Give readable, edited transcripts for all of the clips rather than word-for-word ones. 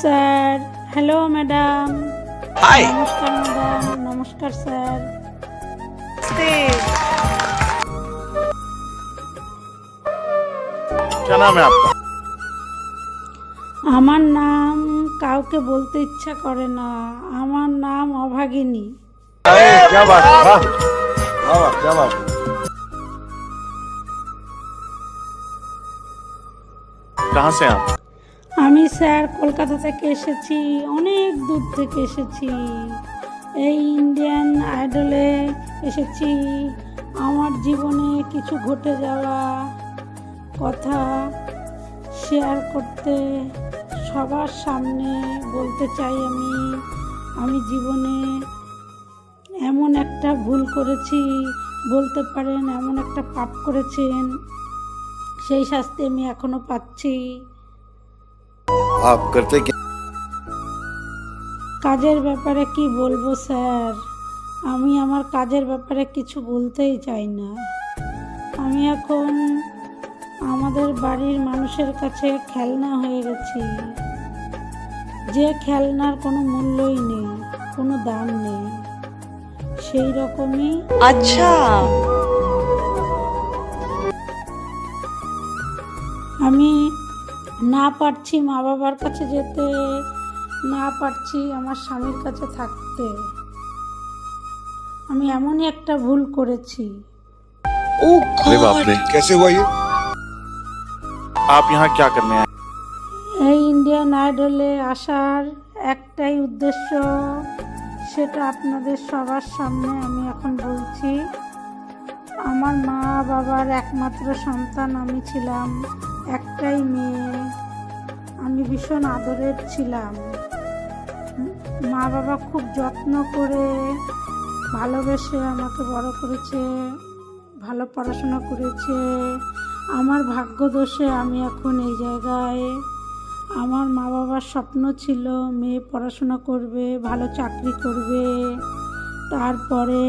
Sir. Hello madam. हाय। নমস্কার madam. নমস্কার sir. क्या नाम है आपका? আমার নাম কাউকে বলতে ইচ্ছা করে না। আমার নাম অভাগিনী। अरे क्या बात है, वाह वाह क्या बात है। कहाँ से आप? আমি স্যার কলকাতা থেকে এসেছি, অনেক দূর থেকে এসেছি। এই ইন্ডিয়ান আইডলে এসেছি আমার জীবনে কিছু ঘটে যাওয়া কথা শেয়ার করতে, সবার সামনে বলতে চাই। আমি জীবনে এমন একটা ভুল করেছি, বলতে পারেন এমন একটা পাপ করেছেন, সেই শাস্তি আমি এখনো পাচ্ছি। आप करते क्या? কাজের ব্যাপারে কি বলবো স্যার, আমি আমার কাজের ব্যাপারে কিছু বলতেই চাই না। আমি এখন আমাদের বাড়ির মানুষের কাছে খেলনা হয়ে গেছি, যে খেলনার কোনো মূল্যই নেই, কোনো দাম নেই, সেই রকমই। আচ্ছা, আমি না পারছি মা বাবার কাছে যেতে, না পারছি আমার স্বামীর কাছে থাকতে। আমি এমনই একটা ভুল করেছি। ও अरे बाप गॉड, रे, कैसे हुआ ये? आप यहाँ क्या करने आए? এই ইন্ডিয়ান আইডলে আসার একটাই উদ্দেশ্য, সেটা আপনাদের সবার সামনে আমি এখন বলছি। আমার মা বাবার একমাত্র সন্তান আমি ছিলাম, একটাই মেয়ে। আমি ভীষণ আদরের ছিলাম। মা বাবা খুব যত্ন করে ভালোবেসে আমাকে বড় করেছে, ভালো পড়াশোনা করেছে। আমার ভাগ্য দোষে আমি এখন এই জায়গায়। আমার মা বাবার স্বপ্ন ছিল মেয়ে পড়াশোনা করবে, ভালো চাকরি করবে, তারপরে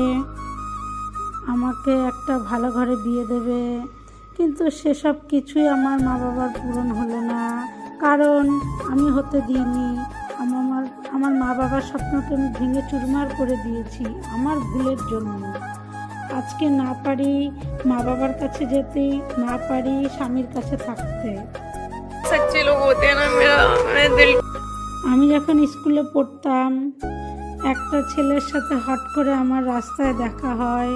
আমাকে একটা ভালো ঘরে বিয়ে দেবে। কিন্তু সেসব কিছুই আমার মা বাবার পূরণ হলো না, কারণ আমি হতে দিইনি। আমার মা বাবার স্বপ্নকে আমি ভেঙে চুরমার করে দিয়েছি আমার ভুলের জন্য। আজকে না পারি মা বাবার কাছে যেতে, না পারি স্বামীর কাছে থাকতে। सच्चे लोग होते हैं ना, मैं दिल। আমি যখন স্কুলে পড়তাম, একটা ছেলের সাথে হট করে আমার রাস্তায় দেখা হয়।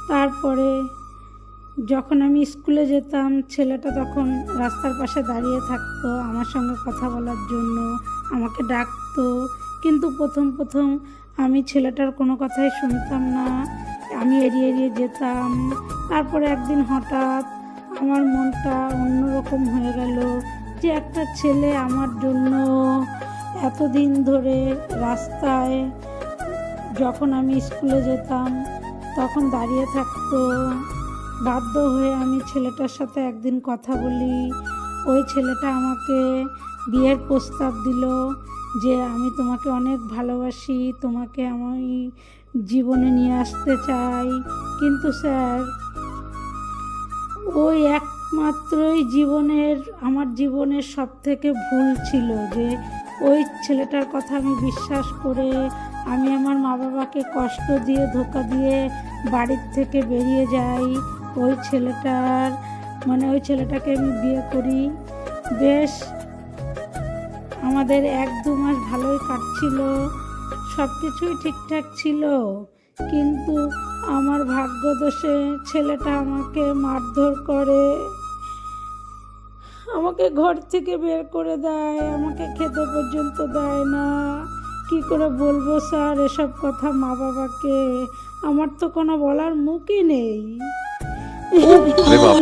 তারপরে যখন আমি স্কুলে যেতাম, ছেলেটা তখন রাস্তার পাশে দাঁড়িয়ে থাকতো আমার সঙ্গে কথা বলার জন্য, আমাকে ডাকতো। কিন্তু প্রথম আমি ছেলেটার কোনো কথাই শুনতাম না, আমি এড়িয়ে এড়িয়ে যেতাম। তারপরে একদিন হঠাৎ আমার মনটা অন্যরকম হয়ে গেল, যে একটা ছেলে আমার জন্য এতদিন ধরে রাস্তায়, যখন আমি স্কুলে যেতাম তখন দাঁড়িয়ে থাকতো। বাধ্য হয়ে আমি ছেলেটার সাথে একদিন কথা বলি। ওই ছেলেটা আমাকে বিয়ের প্রস্তাব দিল, যে আমি তোমাকে অনেক ভালোবাসি, তোমাকে আমি জীবনে নিয়ে আসতে চাই। কিন্তু স্যার, ওই একমাত্রই আমার জীবনের সব থেকে ভুল ছিল, যে ওই ছেলেটার কথা আমি বিশ্বাস করে আমি আমার মা বাবাকে কষ্ট দিয়ে, ধোঁকা দিয়ে বাড়ির থেকে বেরিয়ে যাই। ওই ছেলেটাকে আমি বিয়ে করি। বেশ আমাদের 1-2 মাস ভালোই কাটছিল, সব কিছুই ঠিকঠাক ছিল। কিন্তু আমার ভাগ্যদোষে ছেলেটা আমাকে মারধর করে, আমাকে ঘর থেকে বের করে দেয়, আমাকে খেতে পর্যন্ত দেয় না। কি করে বলবো স্যার এসব কথা মা বাবাকে? আমার তো কোনো বলার মুখই নেই। अरे बाप,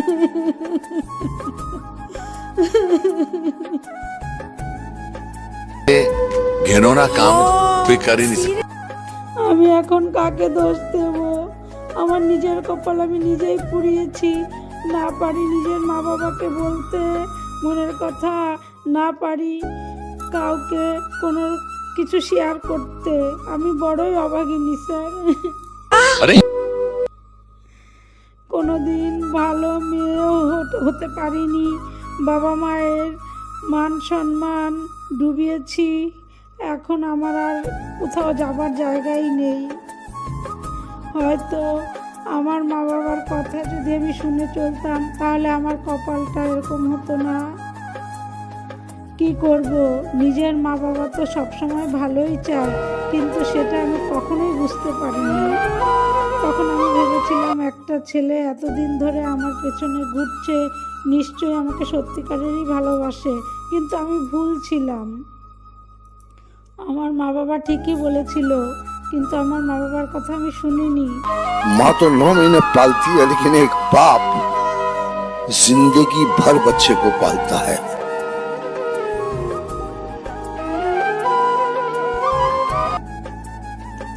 घिनौना काम कोई कर ही नहीं सकता। আমি এখন কাকে দোষ দেব? আমার নিজের কপাল আমি নিজেই পুড়িয়েছি। না পারি নিজের মা বাবাকে বলতে মনের কথা, না পারি কাউকে কোনো কিছু শেয়ার করতে। আমি বড়ই অভাগিনী স্যার। अरे কোনোদিন ভালো মেয়েও হতে পারিনি। বাবা মায়ের মান সম্মান ডুবিয়েছি। এখন আমার আর কোথাও যাবার জায়গাই নেই। হয়তো আমার মা বাবার কথা যদি আমি শুনে চলতাম তাহলে আমার কপালটা এরকম হতো না। কি করব, নিজের মা বাবা তো সবসময় ভালোই চায়, কিন্তু সেটা আমি কখনোই বুঝতে পারিনি। তখন আমি ভেবেছিলাম একটা ছেলে এতদিন ধরে আমার পেছনে ঘুরছে, নিশ্চয়ই আমাকে সত্যিকারেরই ভালোবাসে, কিন্তু আমি ভুল ছিলাম। আমার মা বাবা ঠিকই বলেছিল, কিন্তু আমার মা বাবার কথা আমি শুনিনি। माँ तो 9 महीने पालती है, लेकिन एक बाप जिंदगी भर बच्चे को पालता है।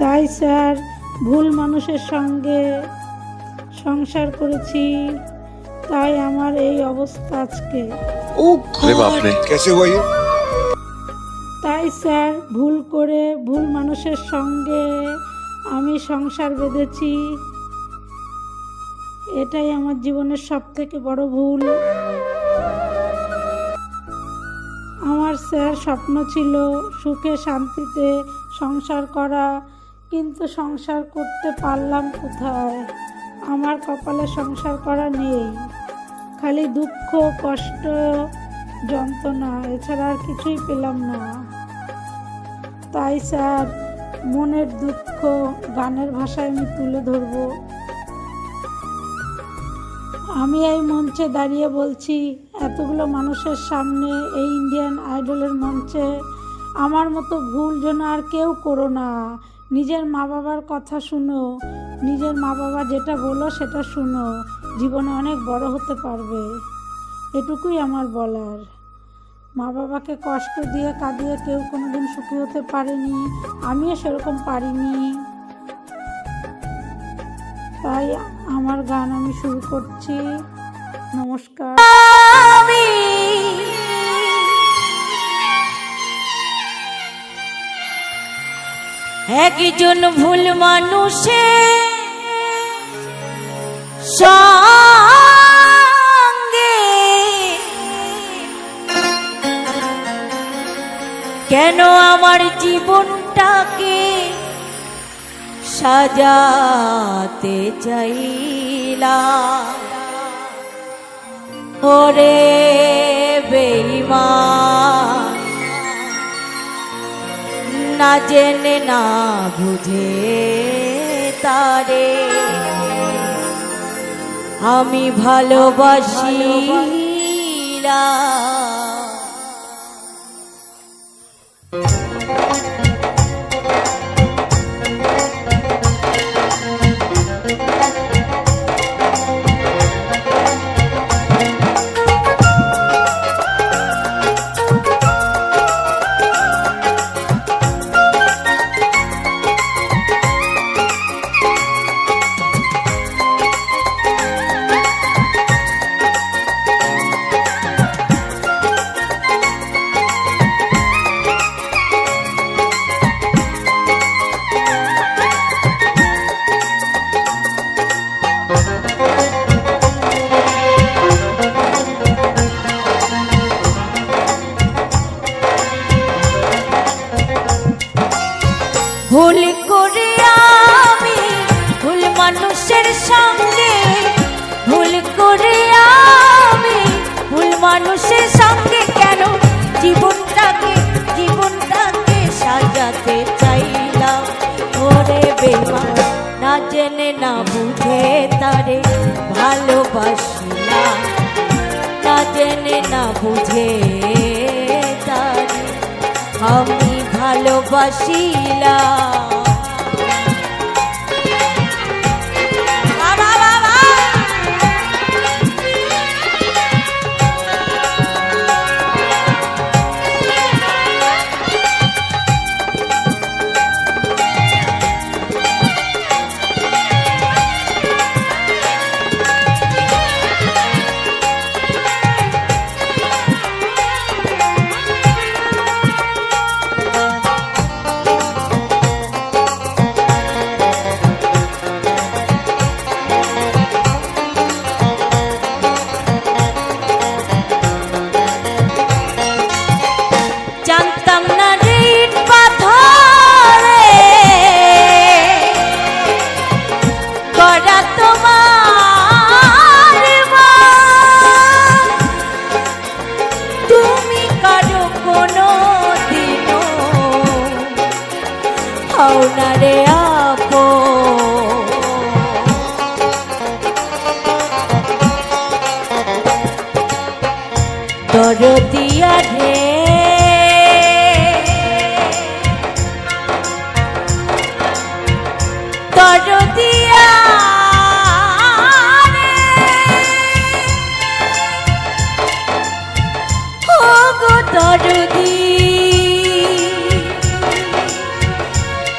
তাই স্যার, ভুল মানুষের সঙ্গে সংসার করেছি, তাই আমার এই অবস্থা আজকে। अरे बाप रे, कैसे हुआ ये? তাই স্যার, ভুল করে ভুল মানুষের সঙ্গে আমি সংসার বেঁধেছি। এটাই আমার জীবনের সবথেকে বড় ভুল। আমার স্যার স্বপ্ন ছিল সুখে শান্তিতে সংসার করা, কিন্তু সংসার করতে পারলাম কোথায়? আমার কপালে সংসার করা নেই, খালি দুঃখ, কষ্ট, যন্ত্রণা, এছাড়া আর কিছুই পেলাম না। তাই স্যার, মনের দুঃখ গানের ভাষায় আমি তুলে ধরব। আমি এই মঞ্চে দাঁড়িয়ে বলছি, এতগুলো মানুষের সামনে, এই ইন্ডিয়ান আইডলের মঞ্চে, আমার মতো ভুল যেন আর কেউ করো না। নিজের মা বাবার কথা শুনো, নিজের মা বাবা যেটা বলো সেটা শুনো, জীবনে অনেক বড় হতে পারবে। এটুকুই আমার বলার। মা বাবাকে কষ্ট দিয়ে কাঁদিয়ে কেউ কোনোদিন সুখী হতে পারেনি, আমিও সেরকম পারিনি। তাই আমার গান আমি শুরু করছি। নমস্কার। আমি একজন ভুল মানুষের সঙ্গে কেন আমার জীবনটাকে সাজাতে চাইলাম। ওরে বেঈমান, না জেনে না বুঝে তারে আমি ভালোবাসিলাম। ভুল করে আমি ভুল মানুষের সঙ্গে, ভুল করে আমি ভুল মানুষের সঙ্গে কেন জীবনটাকে সাজাতে চাইলাম। ওরে বেঈমান, না জেনে না বুঝে তারে ভালোবাসিলাম, না জেনে না বুঝে তারে আমি ভালোবাসিলাম। হও না রে আপন। দরদিয়া রে দরদিয়া রে ও গো দরদি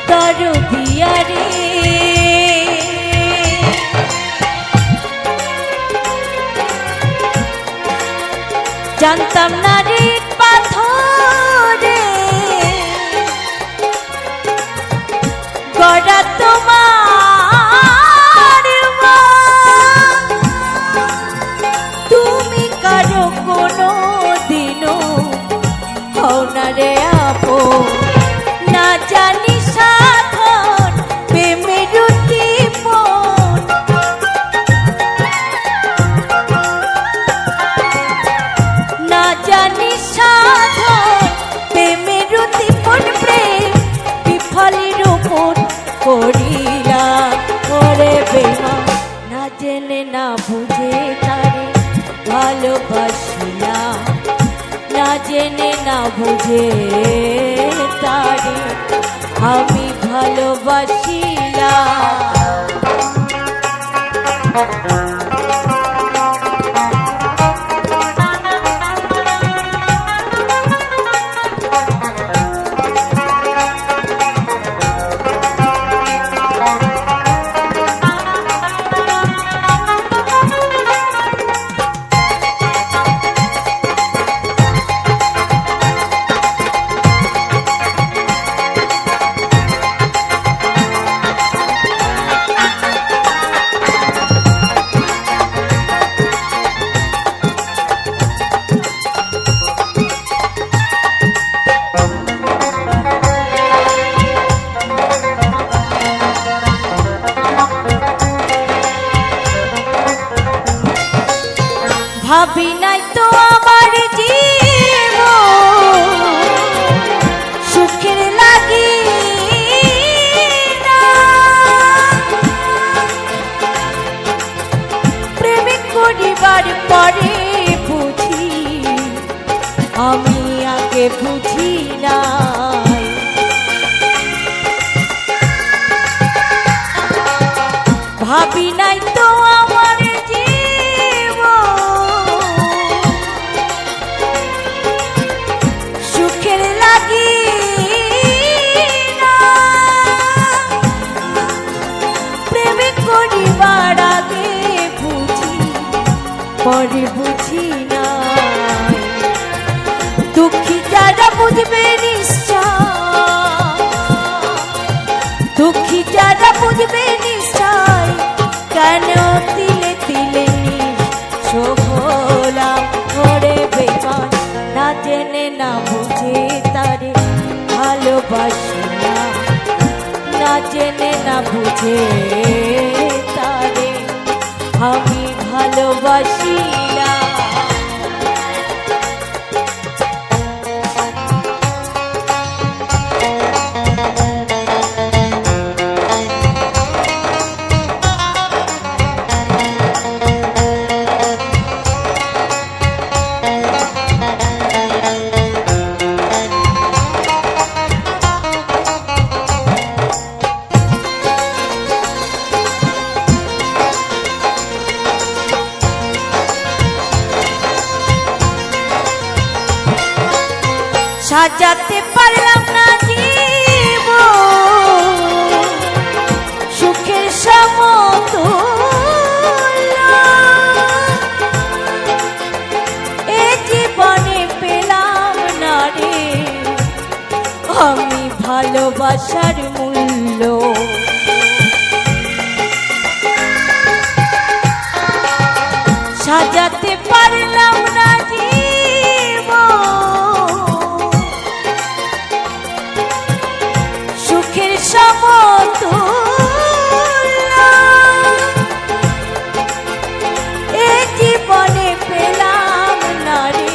দরদিয়া রে জানতাম না রে পাথরে গড়া তোমার মন। তুমি কারো কোনো দিনও হও না রে আপন। না জানি সাধন প্রেমের উদ্দীপন, না জানি সাধন প্রেমের উদ্দীপন। প্রেম বিফলের উপর করিলাম করে বেমান, না জেনে না বুঝে তারে ভালোবাসিলাম, না জেনে না বুঝে তারে আমি ভালোবাসিলাম। ভাবি নাই তো আমার জীবন সুখের লাগি না, প্রেমিক করিবার পরে বুঝি আমি আগে বুঝি নাই। ভাবি নাই তো আমার সুখের লাগি না, প্রেমে করিবার আগে বুঝি পরে বুঝি না। দুঃখী যারা বুঝবে নিশ্চয়, দুঃখী যারা বুঝবে নিশ্চয়, কেন তিলে তিলে নিঃসহলাম করে বেমান, না জেনে না বুঝে তারে ভালোবাসিলাম, না জেনে না বুঝে তারে আমি ভালোবাসিলাম। সাজাতে পারলাম না জীবন সুখের সমতুল্য, এ জীবনে পেলাম না রে আমি ভালোবাসার মূল্য। সাজাতে পারলাম না সুখের সমতুল্য, এ জীবনে পেলাম না রে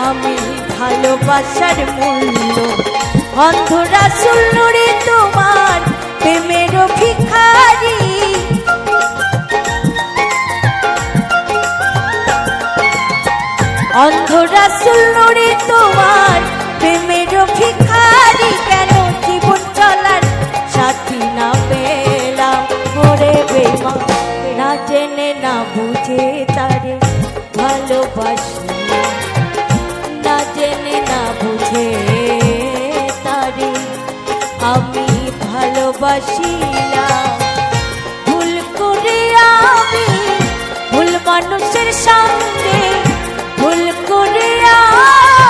আমি ভালোবাসার মূল্য। অন্ধরা সুলনুরে তোমার প্রেমের ভিখারি অন্ধরা সুলনুরে তোমার প্রেমের ভিখারি কেন জীবন চলার সাথী না পেলাম ওরে বেঈমান না জেনে না বুঝে তারে ভালোবাসি না জেনে না বুঝে তারে আমি ভালোবাসিলাম ভুল করে আমি ভুল মানুষের সঙ্গে ভুল করে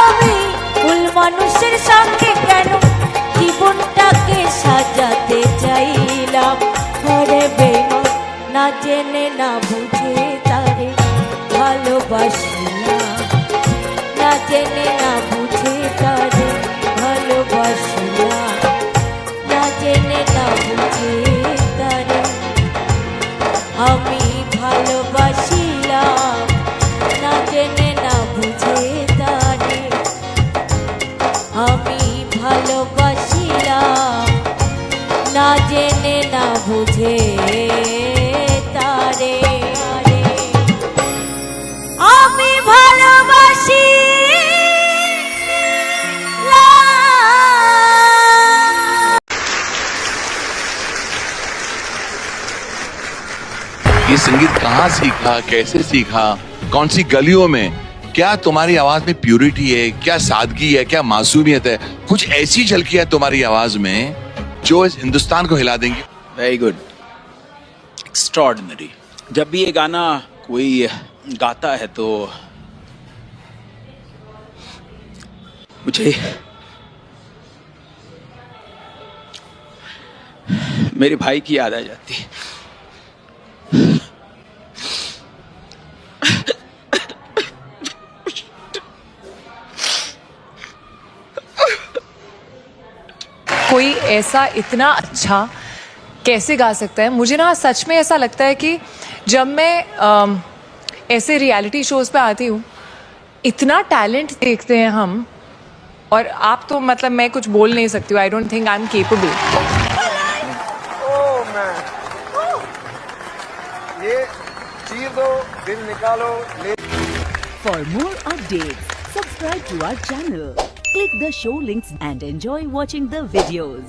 আমি ভুল মানুষের সঙ্গে কেন জীবনটাকে সাজাতে চাইলাম ওরে বেঈমান না জেনে না বুঝে তারে ভালোবাসিলাম না জেনে না বুঝে তারে ভালোবাসিলাম না জেনে না বুঝে তারে আমি ভালোবাসিলাম না জেনে না বুঝে তারে আমি ভালোবাসিলাম না জেনে না বুঝে তারে আমি ভালোবাসি ये संगीत कहाँ सीखा, कैसे सीखा, कौन सी गलियों में? क्या तुम्हारी आवाज में प्यूरिटी है, क्या सादगी है, क्या मासूमियत है? कुछ ऐसी झलकियां तुम्हारी आवाज में जो इस हिंदुस्तान को हिला देंगी। Very good, extraordinary. जब भी ये गाना कोई गाता है तो मुझे मेरे भाई की याद आ जाती है। कोई ऐसा इतना अच्छा कैसे गा सकता है? मुझे ना सच में ऐसा लगता है कि जब मैं ऐसे रियलिटी शोज पे आती हूँ इतना टैलेंट देखते हैं हम और आप तो मतलब मैं कुछ बोल नहीं सकती हूँ। I don't think I am capable. ये चीर दो, दिल निकालो। For more updates, subscribe to our channel, click the show links and enjoy watching the videos.